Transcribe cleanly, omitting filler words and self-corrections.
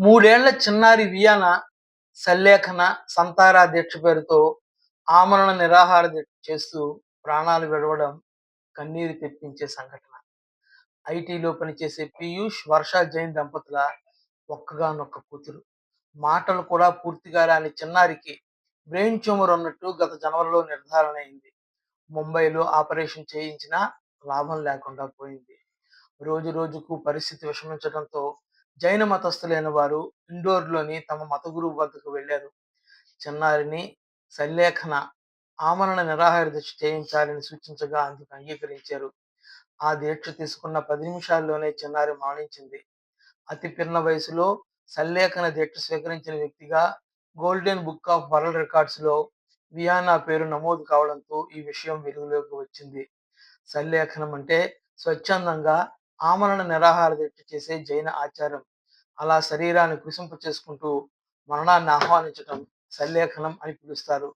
మూడేళ్ల చిన్నారి వియానా సల్లేఖన సంతారా దీక్ష పేరుతో ఆమరణ నిరాహార దీక్ష చేస్తూ ప్రాణాలు విడవడం కన్నీరు తెప్పించే సంఘటన. ఐటీలో పనిచేసే పీయూష్, వర్ష జైన్ దంపతుల ఒక్కగానొక్క కూతురు. మాటలు కూడా పూర్తిగా రాని చిన్నారికి బ్రెయిన్ ట్యూమర్ ఉన్నట్టు గత జనవరిలో నిర్ధారణ అయింది. ముంబైలో ఆపరేషన్ చేయించినా లాభం లేకుండా పోయింది. రోజు రోజుకు పరిస్థితి విషమించడంతో జైన మతస్థులైన వారు ఇండోర్లోని తమ మత గురువు వద్దకు వెళ్లారు. చిన్నారిని సల్లేఖన ఆమరణ నిరాహార దీక్ష చేయించాలని సూచించగా అందుకు అంగీకరించారు. ఆ దీక్ష తీసుకున్న 10 నిమిషాల్లోనే చిన్నారి మరణించింది. అతి పిన్న వయసులో సల్లేఖన దీక్ష స్వీకరించిన వ్యక్తిగా గోల్డెన్ బుక్ ఆఫ్ వరల్డ్ రికార్డ్స్లో వియానా పేరు నమోదు కావడంతో ఈ విషయం వెలుగులోకి వచ్చింది. సల్లేఖనం అంటే స్వచ్ఛందంగా ఆమరణ నిరాహార దీక్ష చేసే జైన ఆచారం. అలా శరీరాన్ని కుసింప చేసుకుంటూ మరణాన్ని ఆహ్వానించటం సల్లేఖనం అని పిలుస్తారు.